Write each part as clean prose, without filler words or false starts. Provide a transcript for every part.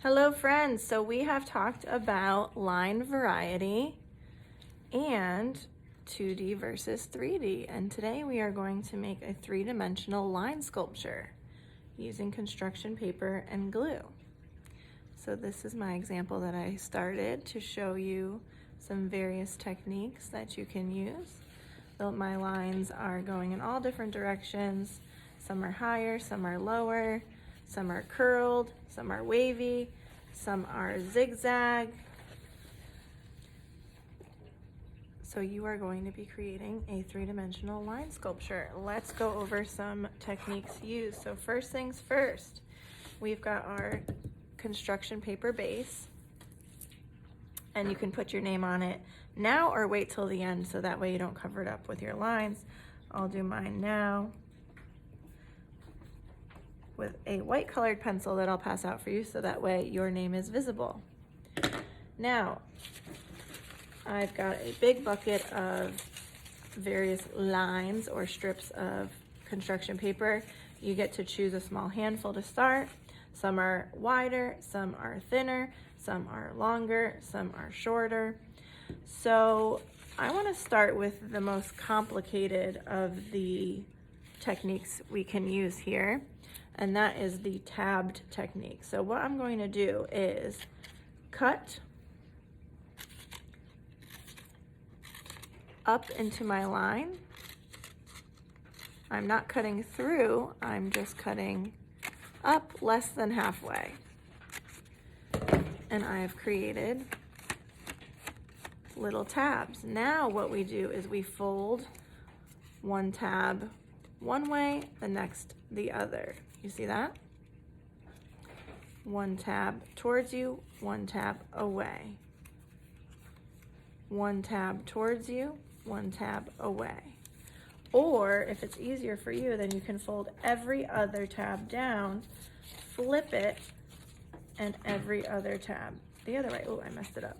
Hello friends, so we have talked about line variety and 2D versus 3D, and today we are going to make a three-dimensional line sculpture using construction paper and glue. So this is my example that I started to show you some various techniques that you can use. My lines are going in all different directions. Some are higher, some are lower, some are curled, some are wavy, some are zigzag. So you are going to be creating a three-dimensional line sculpture. Let's go over some techniques used. So first things first, we've got our construction paper base, and you can put your name on it now or wait till the end so that way you don't cover it up with your lines. I'll do mine now with a white colored pencil that I'll pass out for you so that way your name is visible. Now, I've got a big bucket of various lines or strips of construction paper. You get to choose a small handful to start. Some are wider, some are thinner, some are longer, some are shorter. So I want to start with the most complicated of the techniques we can use here, and that is the tabbed technique. So what I'm going to do is cut up into my line. I'm not cutting through, I'm just cutting up less than halfway. And I have created little tabs. Now what we do is we fold one tab one way, the next the other. You see that? One tab towards you, one tab away. One tab towards you, one tab away. Or if it's easier for you, then you can fold every other tab down, flip it, and every other tab the other way. Oh, I messed it up.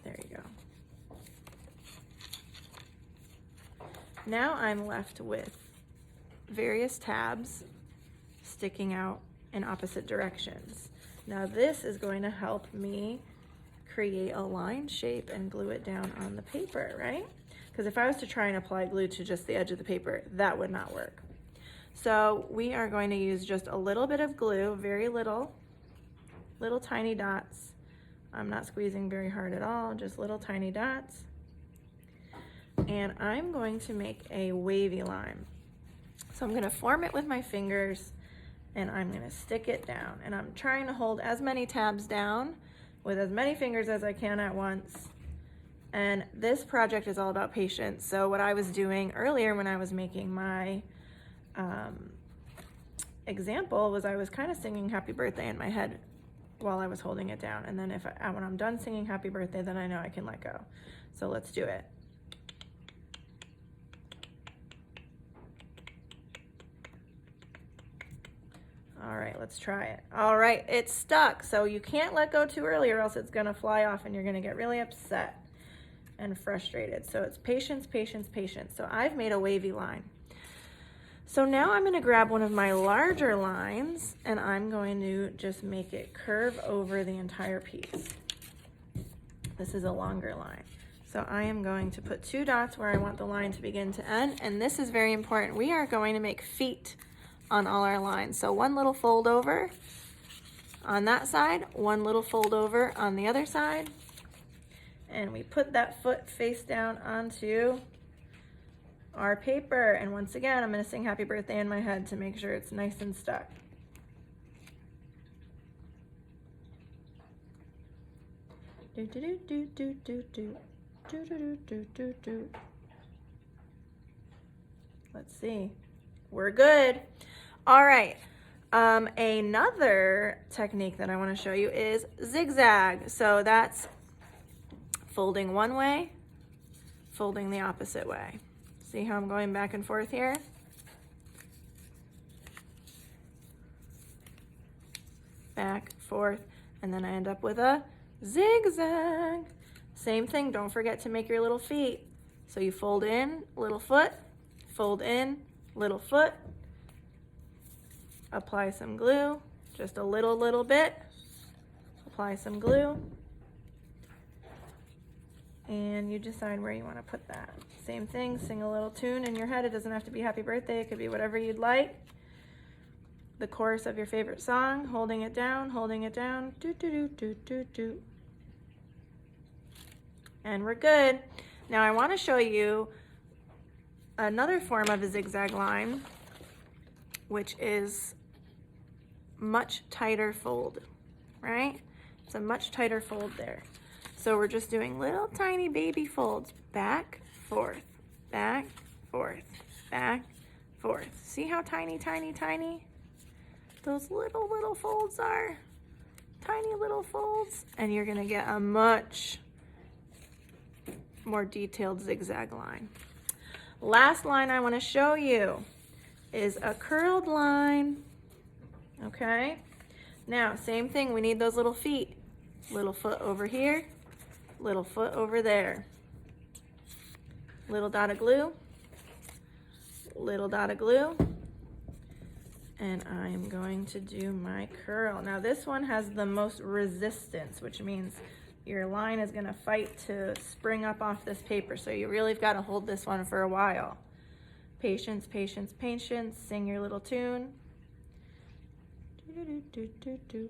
There you go. Now I'm left with various tabs sticking out in opposite directions. Now this is going to help me create a line shape and glue it down on the paper, right? Because if I was to try and apply glue to just the edge of the paper, that would not work. So we are going to use just a little bit of glue, very little tiny dots. I'm not squeezing very hard at all, just little tiny dots. And I'm going to make a wavy line. So I'm going to form it with my fingers and I'm going to stick it down. And I'm trying to hold as many tabs down with as many fingers as I can at once. And this project is all about patience. So what I was doing earlier when I was making my example was I was kind of singing happy birthday in my head while I was holding it down. And then when I'm done singing happy birthday, then I know I can let go. So let's do it. All right, let's try it. All right, it's stuck. So you can't let go too early or else it's gonna fly off and you're gonna get really upset and frustrated. So it's patience, patience, patience. So I've made a wavy line. So now I'm gonna grab one of my larger lines and I'm going to just make it curve over the entire piece. This is a longer line. So I am going to put 2 dots where I want the line to begin to end, and this is very important. We are going to make feet on all our lines. So one little fold over on that side, one little fold over on the other side, and we put that foot face down onto our paper. And once again, I'm going to sing happy birthday in my head to make sure it's nice and stuck. Do do do do do do do do do do do do. Let's see. We're good. All right. Another technique that I want to show you is zigzag. So that's folding one way, folding the opposite way. See how I'm going back and forth here? Back, forth, and then I end up with a zigzag. Same thing, don't forget to make your little feet. So you fold in, little foot, fold in, little foot, apply some glue, just a little bit, apply some glue, and you decide where you want to put that. Same thing, sing a little tune in your head. It doesn't have to be happy birthday, it could be whatever you'd like. The chorus of your favorite song, holding it down, do do do do do do. And we're good. Now I want to show you another form of a zigzag line, which is much tighter fold, right? It's a much tighter fold there. So we're just doing little tiny baby folds, back, forth, back, forth, back, forth. See how tiny, tiny, tiny those little folds are? Tiny little folds. And you're gonna get a much more detailed zigzag line. Last line I wanna show you is a curled line, okay? Now, same thing, we need those little feet. Little foot over here, little foot over there. Little dot of glue, little dot of glue, and I'm going to do my curl. Now this one has the most resistance, which means your line is gonna fight to spring up off this paper, so you really have got to hold this one for a while. Patience, patience, patience, sing your little tune. Do, do, do, do, do.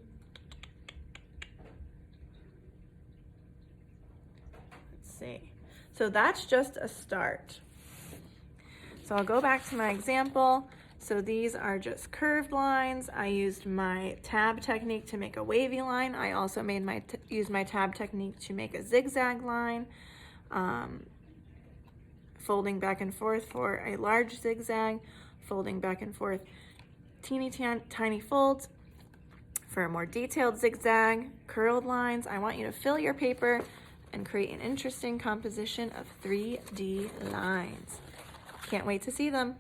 Let's see. So that's just a start. So I'll go back to my example. So these are just curved lines. I used my tab technique to make a wavy line. I also used my tab technique to make a zigzag line, folding back and forth for a large zigzag, folding back and forth teeny tiny folds for a more detailed zigzag, curled lines. I want you to fill your paper and create an interesting composition of 3D lines. Can't wait to see them.